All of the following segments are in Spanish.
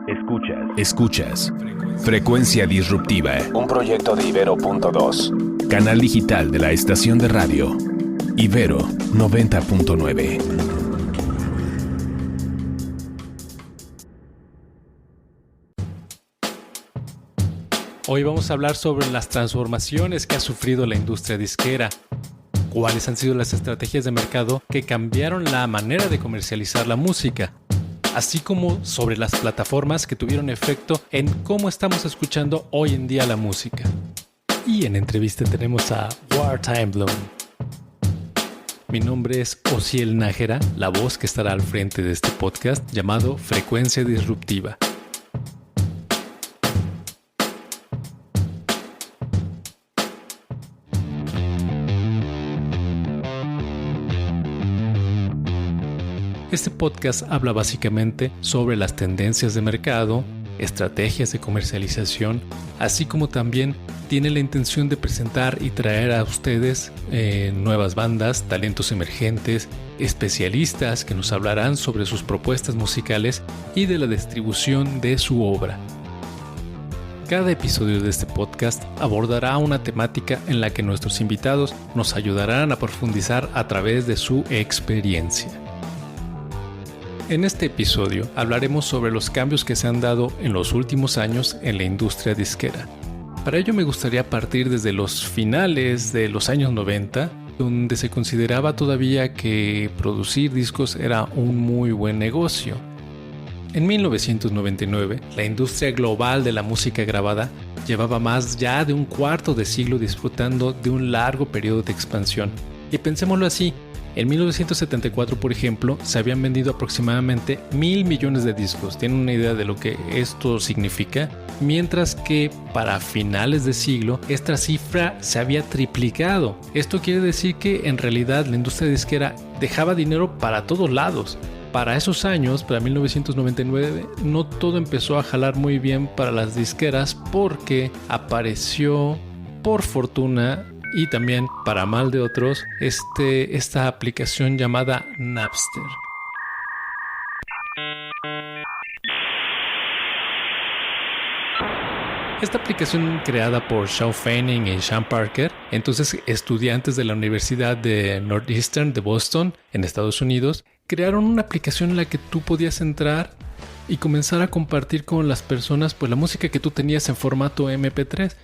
Escuchas Frecuencia Disruptiva, un proyecto de Ibero.2, canal digital de la estación de radio Ibero 90.9. Hoy vamos a hablar sobre las transformaciones que ha sufrido la industria disquera, cuáles han sido las estrategias de mercado que cambiaron la manera de comercializar la música, así como sobre las plataformas que tuvieron efecto en cómo estamos escuchando hoy en día la música. Y en entrevista tenemos a Wartime Bloom. Mi nombre es Osiel Nájera, la voz que estará al frente de este podcast llamado Frecuencia Disruptiva. Este podcast habla básicamente sobre las tendencias de mercado, estrategias de comercialización, así como también tiene la intención de presentar y traer a ustedes nuevas bandas, talentos emergentes, especialistas que nos hablarán sobre sus propuestas musicales y de la distribución de su obra. Cada episodio de este podcast abordará una temática en la que nuestros invitados nos ayudarán a profundizar a través de su experiencia. En este episodio hablaremos sobre los cambios que se han dado en los últimos años en la industria disquera. Para ello me gustaría partir desde los finales de los años 90, donde se consideraba todavía que producir discos era un muy buen negocio. En 1999, la industria global de la música grabada llevaba más ya de un cuarto de siglo disfrutando de un largo periodo de expansión. Y pensémoslo así, en 1974, por ejemplo, se habían vendido aproximadamente 1,000 millones de discos. ¿Tienen una idea de lo que esto significa? Mientras que para finales de siglo, esta cifra se había triplicado. Esto quiere decir que en realidad la industria disquera dejaba dinero para todos lados. Para esos años, para 1999, no todo empezó a jalar muy bien para las disqueras porque apareció, por fortuna, y también para mal de otros, esta aplicación llamada Napster. Esta aplicación creada por Shawn Fanning y Sean Parker, entonces estudiantes de la Universidad de Northeastern de Boston, en Estados Unidos, crearon una aplicación en la que tú podías entrar y comenzar a compartir con las personas pues la música que tú tenías en formato MP3.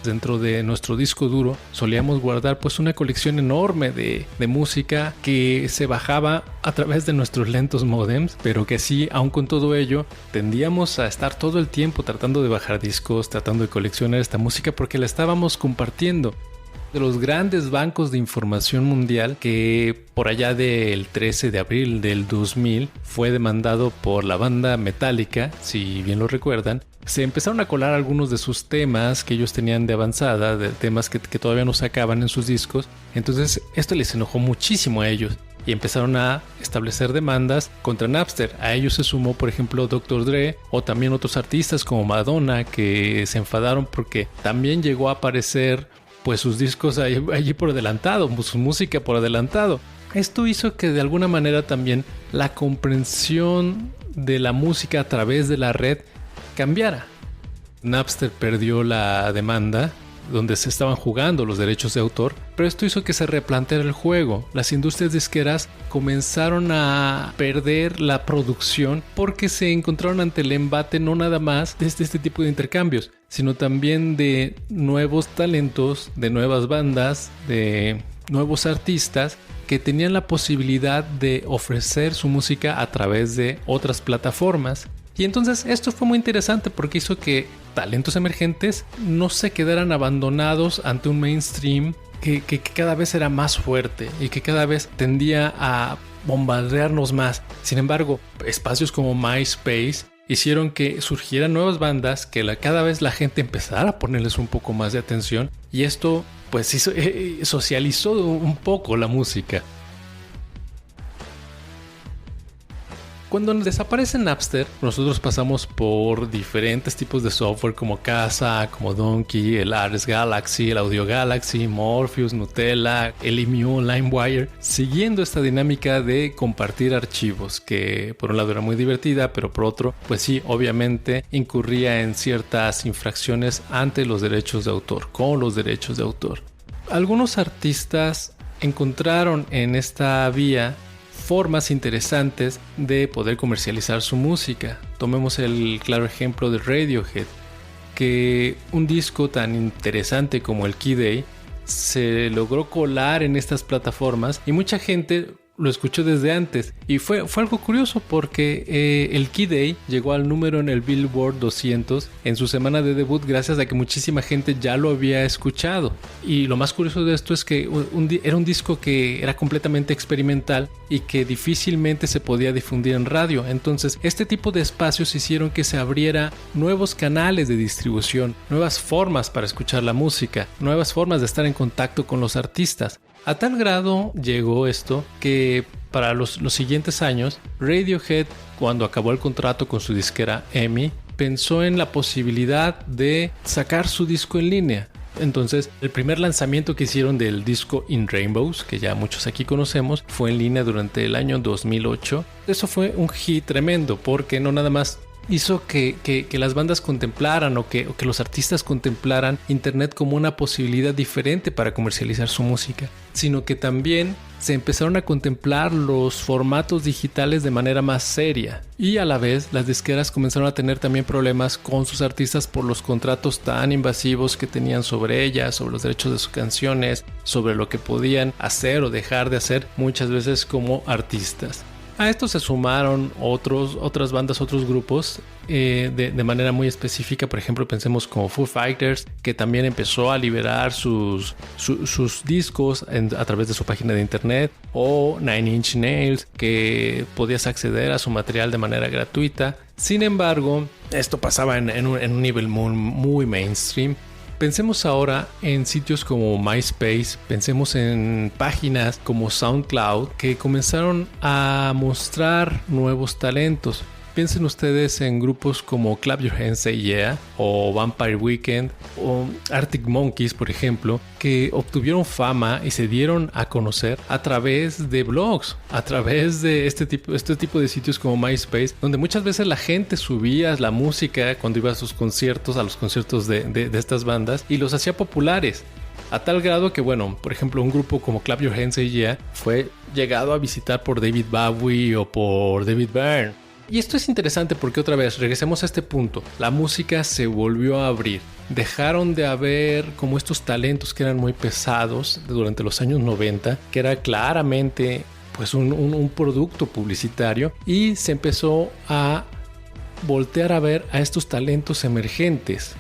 Dentro de nuestro disco duro solíamos guardar pues una colección enorme de música que se bajaba a través de nuestros lentos módems, pero que sí, aun con todo ello, tendíamos a estar todo el tiempo tratando de bajar discos, tratando de coleccionar esta música porque la estábamos compartiendo. De los grandes bancos de información mundial que por allá del 13 de abril del 2000 fue demandado por la banda Metallica, si bien lo recuerdan, se empezaron a colar algunos de sus temas que ellos tenían de avanzada, de temas que todavía no sacaban en sus discos. Entonces esto les enojó muchísimo a ellos y empezaron a establecer demandas contra Napster. A ellos se sumó, por ejemplo, Dr. Dre o también otros artistas como Madonna que se enfadaron porque también llegó a aparecer pues sus discos allí por adelantado, su música por adelantado. Esto hizo que de alguna manera también la comprensión de la música a través de la red cambiara. Napster perdió la demanda donde se estaban jugando los derechos de autor, pero esto hizo que se replanteara el juego. Las industrias disqueras comenzaron a perder la producción porque se encontraron ante el embate no nada más de este tipo de intercambios, sino también de nuevos talentos, de nuevas bandas, de nuevos artistas que tenían la posibilidad de ofrecer su música a través de otras plataformas. Y entonces esto fue muy interesante porque hizo que talentos emergentes no se quedaran abandonados ante un mainstream que cada vez era más fuerte y que cada vez tendía a bombardearnos más. Sin embargo, espacios como MySpace hicieron que surgieran nuevas bandas, que cada vez la gente empezara a ponerles un poco más de atención y esto pues socializó un poco la música. Cuando desaparece Napster, nosotros pasamos por diferentes tipos de software como Kazaa, como Donkey, el Ares Galaxy, el Audio Galaxy, Morpheus, Gnutella, el EMU, LimeWire, siguiendo esta dinámica de compartir archivos, que por un lado era muy divertida, pero por otro, pues sí, obviamente incurría en ciertas infracciones ante los derechos de autor, con los derechos de autor. Algunos artistas encontraron en esta vía formas interesantes de poder comercializar su música. Tomemos el claro ejemplo de Radiohead, que un disco tan interesante como el Key Day se logró colar en estas plataformas y mucha gente lo escuchó desde antes. Y fue algo curioso porque el Key Day llegó al número en el Billboard 200 en su semana de debut gracias a que muchísima gente ya lo había escuchado. Y lo más curioso de esto es que era un disco que era completamente experimental y que difícilmente se podía difundir en radio. Entonces este tipo de espacios hicieron que se abriera nuevos canales de distribución, nuevas formas para escuchar la música, nuevas formas de estar en contacto con los artistas. A tal grado llegó esto que para los siguientes años, Radiohead, cuando acabó el contrato con su disquera EMI, pensó en la posibilidad de sacar su disco en línea. Entonces, el primer lanzamiento que hicieron del disco In Rainbows, que ya muchos aquí conocemos, fue en línea durante el año 2008. Eso fue un hit tremendo porque no nada más hizo que las bandas contemplaran o que los artistas contemplaran Internet como una posibilidad diferente para comercializar su música, sino que también se empezaron a contemplar los formatos digitales de manera más seria. Y a la vez las disqueras comenzaron a tener también problemas con sus artistas por los contratos tan invasivos que tenían sobre ellas, sobre los derechos de sus canciones, sobre lo que podían hacer o dejar de hacer muchas veces como artistas. A esto se sumaron otras bandas, otros grupos de manera muy específica. Por ejemplo, pensemos como Foo Fighters, que también empezó a liberar sus discos a través de su página de internet, o Nine Inch Nails, que podías acceder a su material de manera gratuita. Sin embargo, esto pasaba en un nivel muy mainstream. Pensemos ahora en sitios como MySpace, pensemos en páginas como SoundCloud que comenzaron a mostrar nuevos talentos. Piensen ustedes en grupos como Clap Your Hands Say Yeah o Vampire Weekend o Arctic Monkeys, por ejemplo, que obtuvieron fama y se dieron a conocer a través de blogs, a través de este tipo de sitios como MySpace, donde muchas veces la gente subía la música cuando iba a sus conciertos, a los conciertos de estas bandas, y los hacía populares. A tal grado que, bueno, por ejemplo, un grupo como Clap Your Hands Say Yeah fue llegado a visitar por David Bowie o por David Byrne. Y esto es interesante porque otra vez, regresemos a este punto, la música se volvió a abrir. Dejaron de haber como estos talentos que eran muy pesados durante los años 90, que era claramente pues un producto publicitario, y se empezó a voltear a ver a estos talentos emergentes.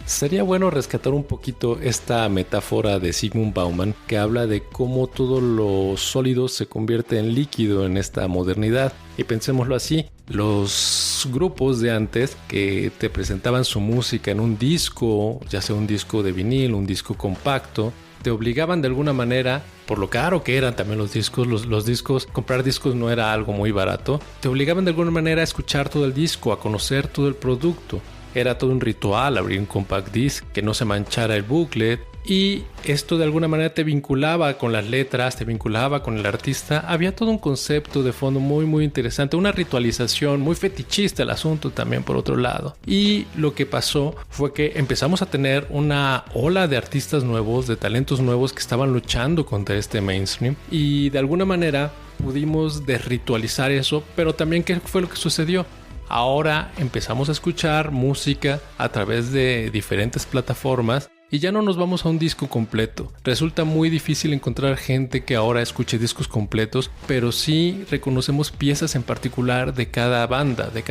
Sería bueno rescatar un poquito esta metáfora de Zygmunt Bauman, que habla de cómo todo lo sólido se convierte en líquido en esta modernidad. Y pensémoslo así, los grupos de antes que te presentaban su música en un disco, ya sea un disco de vinil, un disco compacto, te obligaban de alguna manera, por lo caro que eran también los discos, comprar discos no era algo muy barato, te obligaban de alguna manera a escuchar todo el disco, a conocer todo el producto. Era todo un ritual abrir un compact disc, que no se manchara el booklet, y esto de alguna manera te vinculaba con las letras, te vinculaba con el artista. Había todo un concepto de fondo muy interesante, una ritualización muy fetichista el asunto también por otro lado. Y lo que pasó fue que empezamos a tener una ola de artistas nuevos, de talentos nuevos que estaban luchando contra este mainstream, y de alguna manera pudimos desritualizar eso. Pero también, ¿qué fue lo que sucedió? Ahora empezamos a escuchar música a través de diferentes plataformas y ya no nos vamos a un disco completo. Resulta muy difícil encontrar gente que ahora escuche discos completos, pero sí reconocemos piezas en particular de cada banda, de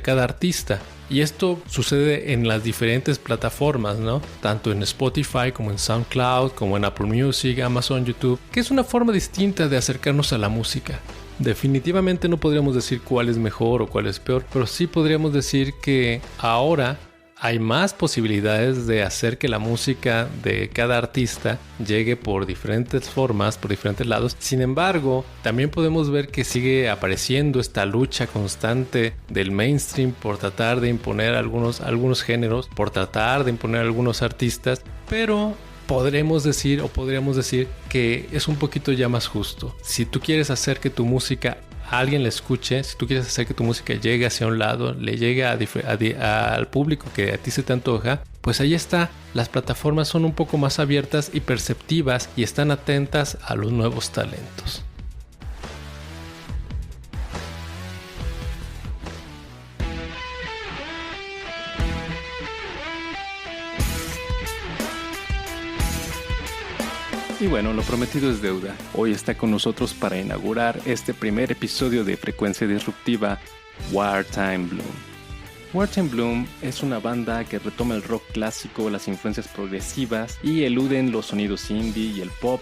cada artista. Y esto sucede en las diferentes plataformas, ¿no? Tanto en Spotify como en SoundCloud, como en Apple Music, Amazon, YouTube, que es una forma distinta de acercarnos a la música. Definitivamente no podríamos decir cuál es mejor o cuál es peor, pero sí podríamos decir que ahora hay más posibilidades de hacer que la música de cada artista llegue por diferentes formas, por diferentes lados. Sin embargo, también podemos ver que sigue apareciendo esta lucha constante del mainstream por tratar de imponer algunos géneros, por tratar de imponer algunos artistas, pero podríamos decir que es un poquito ya más justo. Si tú quieres hacer que tu música alguien la escuche, si tú quieres hacer que tu música llegue hacia un lado, le llegue al público que a ti se te antoja, pues ahí está. Las plataformas son un poco más abiertas y perceptivas y están atentas a los nuevos talentos. Y bueno, lo prometido es deuda. Hoy está con nosotros para inaugurar este primer episodio de Frecuencia Disruptiva, Wartime Bloom. Wartime Bloom es una banda que retoma el rock clásico, las influencias progresivas y eluden los sonidos indie y el pop.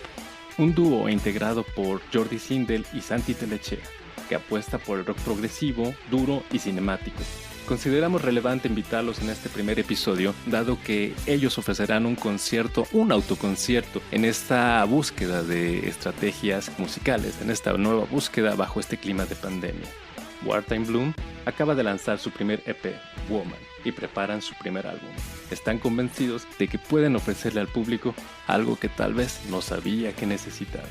Un dúo integrado por Jordi Sindel y Santi Telechea, que apuesta por el rock progresivo, duro y cinemático. Consideramos relevante invitarlos en este primer episodio, dado que ellos ofrecerán un autoconcierto en esta búsqueda de estrategias musicales, en esta nueva búsqueda bajo este clima de pandemia. Wartime Bloom acaba de lanzar su primer EP, Woman, y preparan su primer álbum. Están convencidos de que pueden ofrecerle al público algo que tal vez no sabía que necesitaba.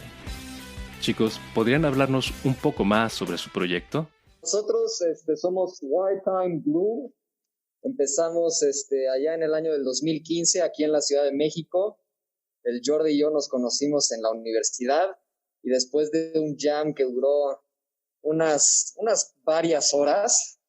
Chicos, ¿podrían hablarnos un poco más sobre su proyecto? Nosotros somos Wartime Bloom. Empezamos allá en el año del 2015 aquí en la Ciudad de México. El Jordi y yo nos conocimos en la universidad y después de un jam que duró unas varias horas,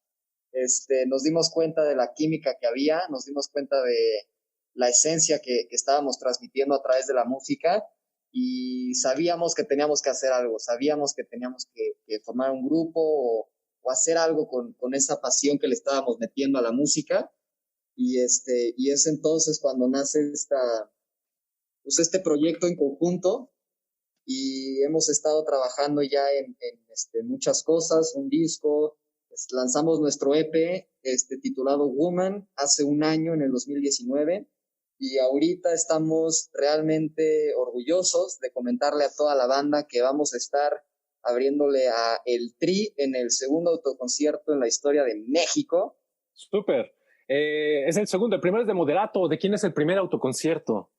nos dimos cuenta de la química que había, nos dimos cuenta de la esencia que estábamos transmitiendo a través de la música y sabíamos que teníamos que hacer algo, sabíamos que teníamos que formar un grupo o hacer algo con esa pasión que le estábamos metiendo a la música y es entonces cuando nace este proyecto en conjunto y hemos estado trabajando ya en muchas cosas, un disco, lanzamos nuestro EP titulado Woman hace un año en el 2019 y ahorita estamos realmente orgullosos de comentarle a toda la banda que vamos a estar abriéndole a El Tri en el segundo autoconcierto en la historia de México. Súper. Es el segundo, el primero es de Moderato. ¿De quién es el primer autoconcierto?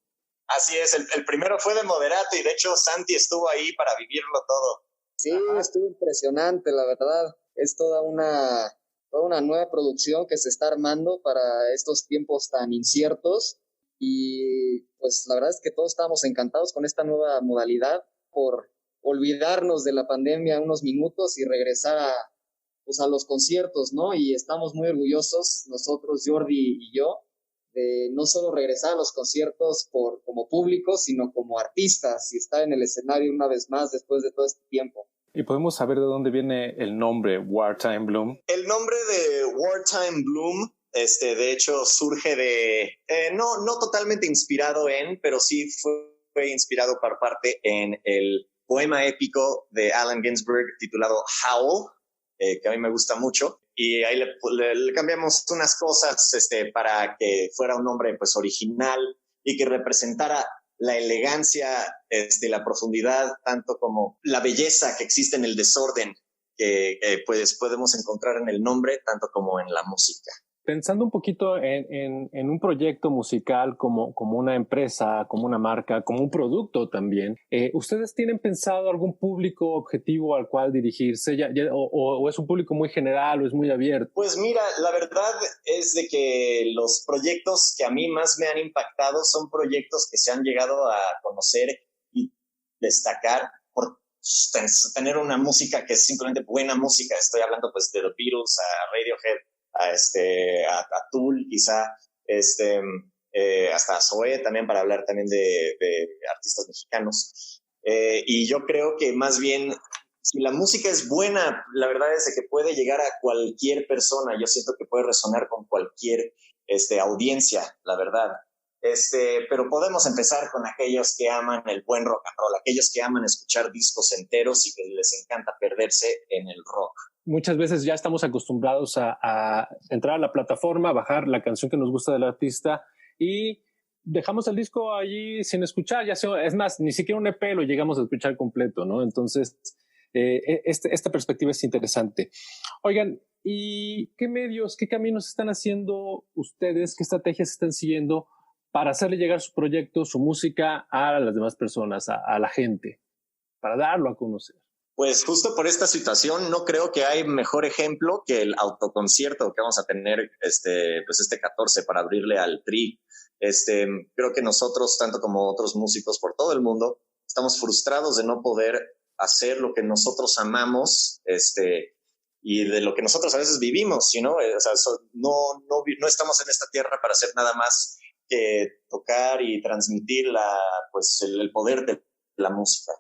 Así es, el primero fue de Moderato y de hecho Santi estuvo ahí para vivirlo todo. Sí, estuvo impresionante, la verdad. Es toda una nueva producción que se está armando para estos tiempos tan inciertos y pues la verdad es que todos estábamos encantados con esta nueva modalidad por olvidarnos de la pandemia unos minutos y regresar a los conciertos, ¿no? Y estamos muy orgullosos, nosotros, Jordi y yo, de no solo regresar a los conciertos como público, sino como artistas y estar en el escenario una vez más después de todo este tiempo. ¿Y podemos saber de dónde viene el nombre Wartime Bloom? El nombre de Wartime Bloom, de hecho, surge de, no totalmente inspirado pero sí fue inspirado por parte en el poema épico de Allen Ginsberg titulado Howl, que a mí me gusta mucho, y ahí le cambiamos unas cosas para que fuera un nombre pues original y que representara la elegancia, la profundidad, tanto como la belleza que existe en el desorden que pues podemos encontrar en el nombre, tanto como en la música. Pensando un poquito en un proyecto musical como una empresa, como una marca, como un producto también, ¿ustedes tienen pensado algún público objetivo al cual dirigirse o es un público muy general o es muy abierto? Pues mira, la verdad es de que los proyectos que a mí más me han impactado son proyectos que se han llegado a conocer y destacar por tener una música que es simplemente buena música. Estoy hablando pues de The Beatles, a Radiohead, a Tool, quizá, hasta a Zoé también, para hablar también de artistas mexicanos. Y yo creo que más bien, si la música es buena, la verdad es de que puede llegar a cualquier persona. Yo siento que puede resonar con cualquier audiencia, la verdad. Pero podemos empezar con aquellos que aman el buen rock and roll, aquellos que aman escuchar discos enteros y que les encanta perderse en el rock. muchas veces ya estamos acostumbrados a entrar a la plataforma, bajar la canción que nos gusta del artista y dejamos el disco allí sin escuchar. Es más, ni siquiera un EP lo llegamos a escuchar completo, ¿no? Entonces, esta perspectiva es interesante. Oigan, ¿y qué medios, qué caminos están haciendo ustedes? ¿Qué estrategias están siguiendo para hacerle llegar su proyecto, su música a las demás personas, a la gente, para darlo a conocer? Pues justo por esta situación no creo que hay mejor ejemplo que el autoconcierto que vamos a tener este 14 para abrirle al Tri. Creo que nosotros, tanto como otros músicos por todo el mundo, estamos frustrados de no poder hacer lo que nosotros amamos, y de lo que nosotros a veces vivimos, ¿no? O sea, no estamos en esta tierra para hacer nada más que tocar y transmitir el poder de la música.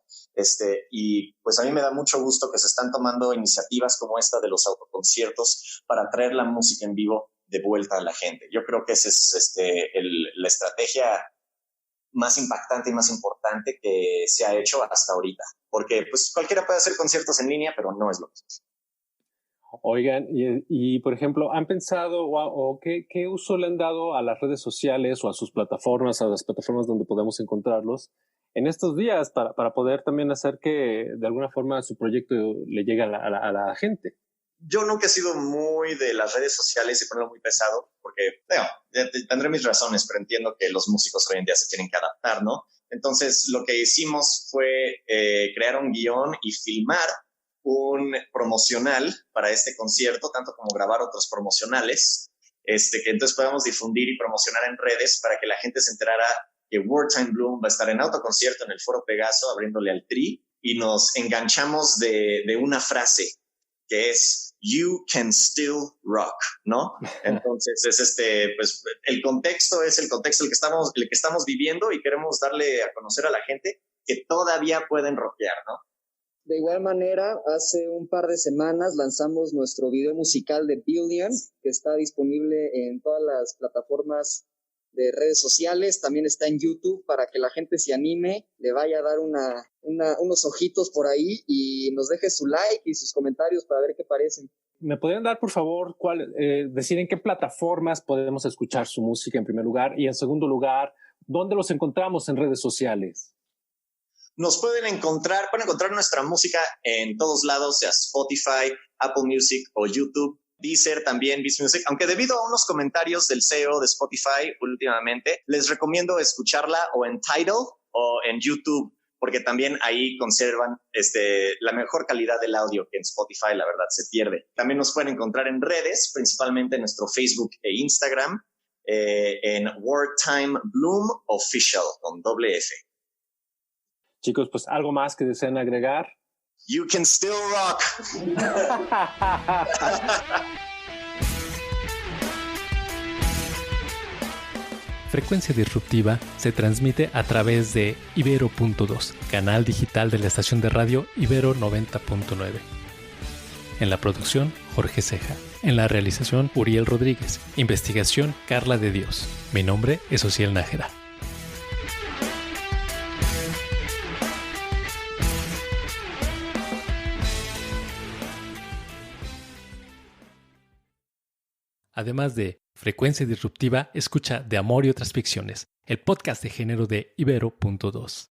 Y pues a mí me da mucho gusto que se están tomando iniciativas como esta de los autoconciertos para traer la música en vivo de vuelta a la gente. Yo creo que esa es la estrategia más impactante y más importante que se ha hecho hasta ahorita, porque pues cualquiera puede hacer conciertos en línea, pero no es lo mismo. Oigan, y por ejemplo, ¿han pensado o qué uso le han dado a las redes sociales o a sus plataformas, a las plataformas donde podemos encontrarlos en estos días para poder también hacer que de alguna forma su proyecto le llegue a la gente? Yo nunca he sido muy de las redes sociales y ponerlo muy pesado, porque tendré mis razones, pero entiendo que los músicos hoy en día se tienen que adaptar, ¿no? Entonces, lo que hicimos fue crear un guión y filmar un promocional para este concierto, tanto como grabar otros promocionales, que entonces podamos difundir y promocionar en redes para que la gente se enterara que Wartime Bloom va a estar en autoconcierto en el Foro Pegaso abriéndole al Tri, y nos enganchamos de una frase que es "You can still rock", ¿no? Entonces pues el contexto es el contexto el que estamos viviendo, y queremos darle a conocer a la gente que todavía pueden rockear, ¿no? De igual manera, hace un par de semanas lanzamos nuestro video musical de Billion, que está disponible en todas las plataformas de redes sociales. También está en YouTube para que la gente se anime, le vaya a dar unos ojitos por ahí y nos deje su like y sus comentarios para ver qué parecen. ¿Me podrían dar, por favor, decir en qué plataformas podemos escuchar su música en primer lugar? Y en segundo lugar, ¿dónde los encontramos en redes sociales? Pueden encontrar nuestra música en todos lados, sea Spotify, Apple Music o YouTube, Deezer también, Beats Music, aunque debido a unos comentarios del CEO de Spotify últimamente, les recomiendo escucharla o en Tidal o en YouTube, porque también ahí conservan la mejor calidad del audio, que en Spotify la verdad se pierde. También nos pueden encontrar en redes, principalmente en nuestro Facebook e Instagram, en Wartime Bloom Official, con doble F. Chicos, pues algo más que deseen agregar. You can still rock. Frecuencia Disruptiva se transmite a través de Ibero.2, canal digital de la estación de radio Ibero 90.9. En la producción, Jorge Ceja. En la realización, Uriel Rodríguez. Investigación, Carla de Dios. Mi nombre es Ociel Nájera. Además de Frecuencia Disruptiva, escucha De Amor y otras ficciones, el podcast de género de Ibero.2.